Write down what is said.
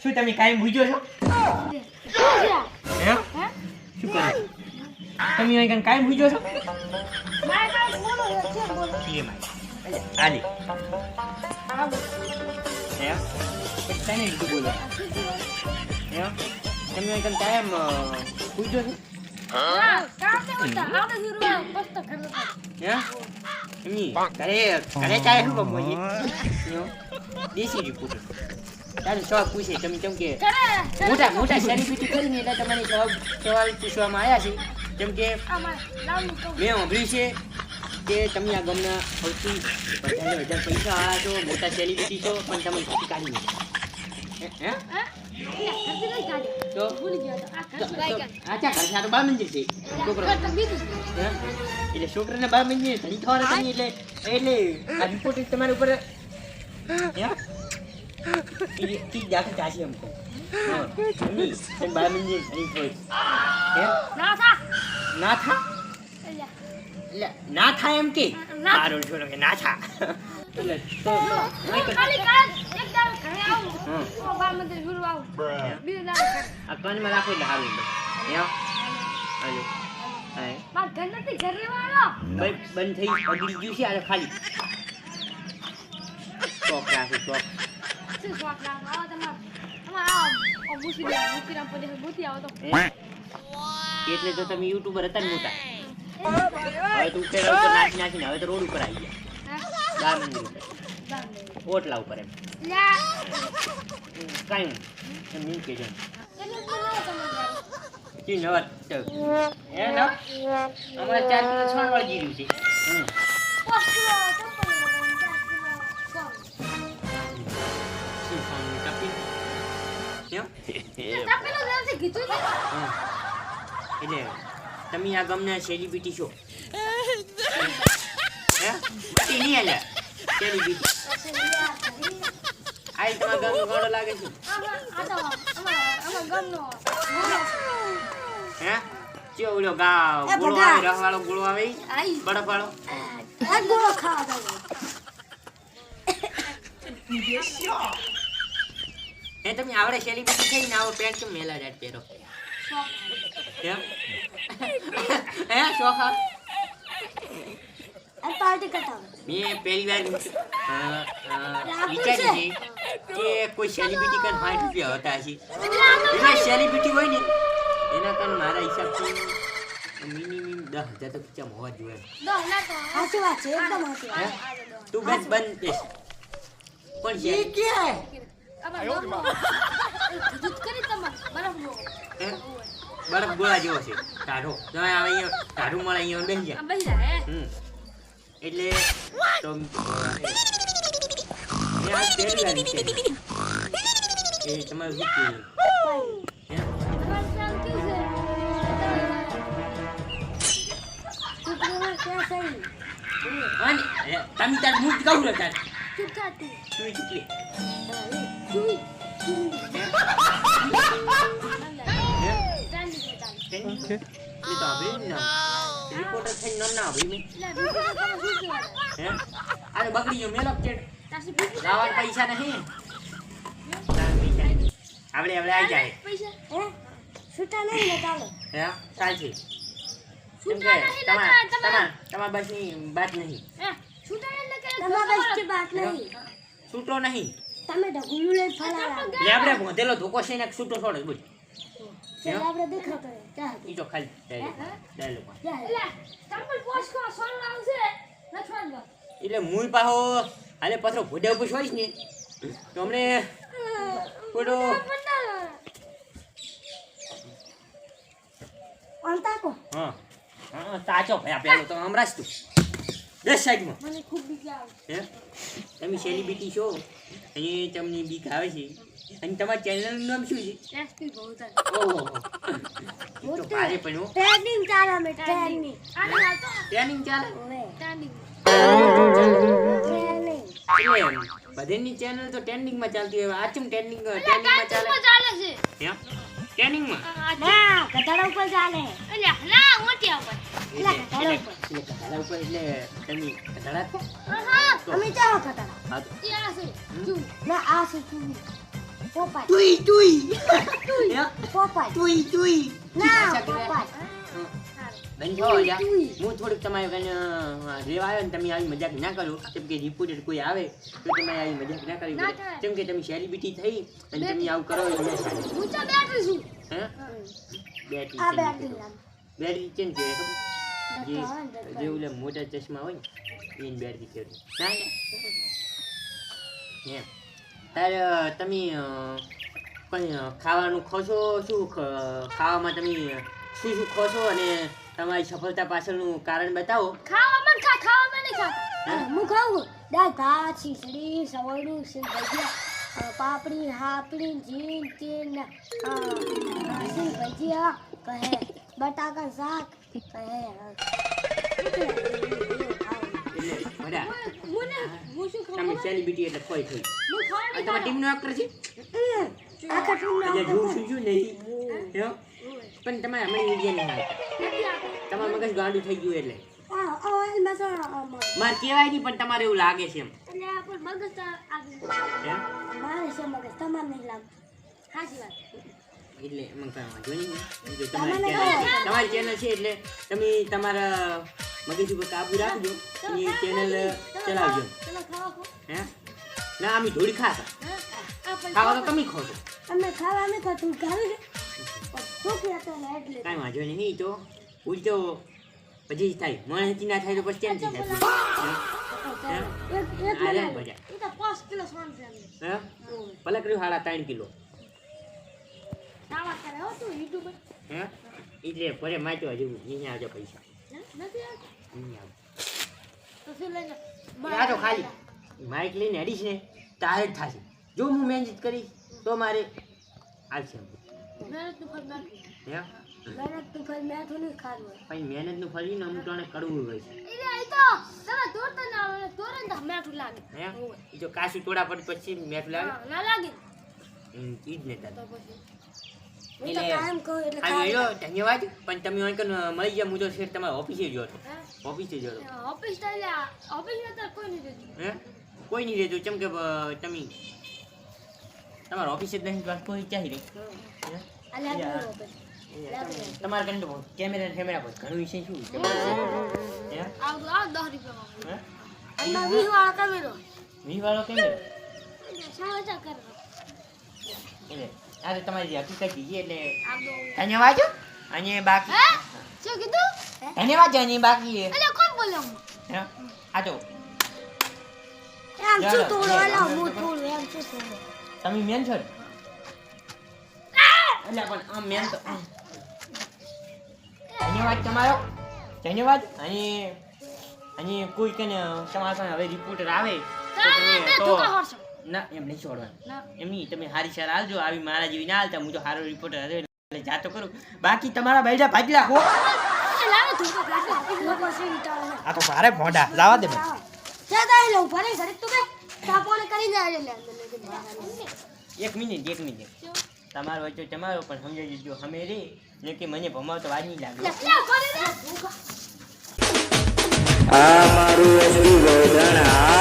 શું તમે કાયમ ભૂજો છો હે શું કરે તમે અહીં કાયમ ભૂજો છો લે માય આલી હે તને શું બોલો હે તમે અહીં કાયમ ભૂજો છો હા કામ ને હોતા આવડે સુરવા મસ્ત કરતો હે એમની ઘરે ચાય શું બમોઈએ દેશી રિપોર્ટર તારે સવાલ પૂછે તમે કેમ કે મોટા સેલિબ્રિટી કરીને એટલે તમારી સવાલ પૂછવામાં આવ્યા છે કેમ કે મેં સાંભળ્યું છે કે તમે આ ગામના સૌથી વધારે પૈસા આવ્યા છો મોટા સેલિબ્રિટી છો પણ તમે ઘરથી કાઢી નહીં તો આચા ઘર તો 12 મંજિલ છે છોકરો એટલે છોકરાને 12 મંજિલ ઘણી ખબર હતી એટલે આ રિપોર્ટ તમારા ઉપર કી જાકે ચાસી हमको नहीं तुम 12 मंजिल नहीं कोई ना था ना था एम के मारो छोड़ो के ना था એટલે તો ખાલી કાલ એક દાવ ઘરે આવું તો 12 મંજિલ સુરવા આવું બીજો દાવ આ કાનમાં રાખો એટલે સારું યા આજો હાય માર ઘર નથી ઘર રહેવાનો બંધ થઈ અગડી ગયું છે આ ખાલી શોખ રાખો શોખ શું શોખ રાખો આવો તમાર આવો ઓ મુકીરામ પડે બોતી આવો તો એટલે તો તમે યુટ્યુબર હતા ને મોટા હવે તો ઉપર નાખીને હવે તો રોડ ઉપર આવી ગયા 12 મંજિલ ઉપર ઓટલા ઉપર એમ કાઈ એમ નહીં કેજો કી નવત એ ન અમારે 4 કિલો છાણ વાળી ગીર્યું છે એટલે તમે આ ગામના સેલિબ્રિટી છો હે બટી નહીં આલે સેલિબ્રિટી આઈ તમારા ગામનો ગોળો લાગે છે અમાર ગામનો હે ચો ઓલો ગાવ ગોળો આવે રસવાળો ગોળો આવે બરફ વાળો આ ગોળો ખાવા હે તમે આવડે સેલિબ્રિટી થઈને આવો પેન્ટ કેમ મેલા જાટ પહેરો હે હે શોખા આ પાર્ટી કરતા મેં પહેલી વાર વિચારી છે કે કોઈ સેલિબ્રિટી કન 60 રૂપિયા હતા છે એટલે સેલિબ્રિટી હોય ને એના કન મારા હિસાબથી મિનિમમ 10,000 તો ખીચામાં હોવા જોઈએ 10 લાખ સાચી વાત છે એકદમ સાચી વાત તું બસ બંધ બેસ કોણ છે કે અમાર ગામનો દૂધ કરી તમાર બરફ બરફ ગોળા જેવો છે ટાઢો તમે અહીંયા ટાઢું મળે અહીંયા બેસી જા બેસી જા હે એટલે તો એ આ પહેલી વાર છે એ તમારું શું કે તમારું કામ કેવું છે તું ક્યાં સહી અને તમે તાર મૂર્તિ કહું હતા ચૂપ થા તું તું ચૂકી ચૂઈ ઓકે એ તો આવે ને રિપોર્ટર થઈ ના ભાઈ મે હે અરે બકરી જો મેલો ચેડ લાવવા પૈસા નહીં આપણે આવી જાય પૈસા હે છૂટા નહીં ને ચાલો હે ચાલશે કેમ કે તમાર બસ ની વાત નહીં હે છૂટા એટલે કે તમાર બસ ની વાત નહીં છૂટો નહીં તમે ઢગુલું લઈ ફલાવા લે આપણે ભોંધેલો ધોકો છે ને છૂટો છોડ બોલ ચાલ આપણે દેખો કરે ચાલ ઈ તો ખાલી ડાયલોગ એટલે તમને પોસ્ટ કો સોન આવશે નથવાન ગો એટલે મૂળ પાહો હાલે પથરો ભોડે ઉપર છોઈશ ને તો હમણે કોડો અંતા કો હા હા તાચો ભયા પેલો તો અમરાજ તું 10 સાઈડમાં મને ખૂબ બીક લાગે હે તમે સેલિબ્રિટી છો અને તમને બીક આવે છે અને તમારા ચેનલનું નામ શું છે એસપી બહુતર ઓહો તો ભારે પણ ટ્રેનિંગ ચાલે મે ટ્રેનિંગ આને આવતો ટ્રેનિંગ ચાલે ટ્રેનિંગ એટલે બધાની ચેનલ તો ટ્રેન્ડિંગમાં ચાલતી હોય આ ચમ ટ્રેન્ડિંગમાં ચાલે છે હે ટ્રેનિંગમાં ના કટાડા ઉપર ચાલે એટલે ના મોટિયા ઉપર કટાડા ઉપર એટલે તમે કટાડા છો હા અમે ચાલો કટાડા હા ઈ આ છે ચૂ ના આ છે ચૂ પોપાય તુઈ હે પોપાય તુઈ ના પોપાય બંધો જા હું થોડુંક તમારે કને રેવા આવ્યો ને તમે આવી મજાક ના કરો કેમ કે રિપોર્ટર કોઈ આવે તો તમે આવી મજાક ના કરવી પડે કેમ કે તમે સેલિબ્રિટી થઈ અને તમે આવું કરો એ ના સારું હું તો બેઠી છું હે બેટરી આ બેઠી લાગ બેટરી ચેન્જ કરે જે જે ઓલા મોટા ચશ્મા હોય ને એની બેટરી છે ના હે તારે તમે કોઈ ખાવાનું ખો છો શું ખાવામાં તમે શું શું ખો છો અને તમારી સફળતા પાછળનું કારણ બતાવો ખાવામાં નહીં ખાતા હું ખાઉં દાળ ભાત ખીચડી સવડું સિંગ ભજીયા પાપડી હાપડી જીન તીન સિંગ ભજીયા કહે બટાકા શાક કહે તમે સેલિબ્રિટી એટલે કોઈ થઈ આ તમારી ટીમનો એક્ટર છે આખા ટીમનો એટલે શું નહીં હે પણ તમારે હમણાં ઇન્ડિયા નહીં આવતા તમારું મગજ ગાંડું થઈ ગયું એટલે મારે કહેવાય નહીં પણ તમારે એવું લાગે છે એમ એટલે એમાં તમારી ચેનલ છે એટલે તમે તમારા મગજ ઉપર કાબુ રાખજો એ ચેનલ ચલાવજો હે ના અમે ધોળી ખાતા ખાવા તો તમે ખો છો કાંઈ વાંધો નહીં તો ઉલટો પછી થાય મણથી ના થાય તો પછી કેમ થાય પલકડ્યું 3.5 કિલો હે એટલે ભરે માચવા જેવું નહીં આવજો પૈસા આ તો ખાલી માઇક લઈને હેડીશ ને તારે જ થશે જો હું મહેનત કરીશ તો મારે આવશે મહેનતનું ફળ ને અમુક ટોણે કડવું હોય છે એ જો કાશી ટોળા પર પછી મેઠું લાગે ઈ જ ને ધન્યવાદ પણ તમે મળી ગયા હું તો શેઠ તમારા ઓફિસે જો હતો હે કોઈ નહીં રહેતું કેમ કે તમે તમારા ઓફિસે જ નહીં કોઈ ચાહી રહી તમારે કને તો કેમેરા પર ઘણું વિષય શું વી વાળો કેમેરો એટલે આ તો તમારી હકીકત કીધી એટલે ધન્યવાદ અને બાકી ધન્યવાદ અને બાકી આ તો તમે મેન છો એટલે પણ આમ મેન તો ધન્યવાદ તમારો ધન્યવાદ અને કોઈ કને તમારા પાસે હવે રિપોર્ટર આવે તો ના એમ નહીં છોડવાનું એમ નહીં તમે સારી સાર આવજો આવી મારા જેવી ના હાલતા હું તો સારો રિપોર્ટર હતો એટલે જાતો કરું બાકી તમારા બેજા ભાજી રાખો આ તો ભારે ફોંડા લાવા દે એક મિનિટ તમારો વચ્ચે તમારો પણ સમજાવી દીધો અમે રે ને કે મને ભમાવતો વાર નહીં લાગે આ મારું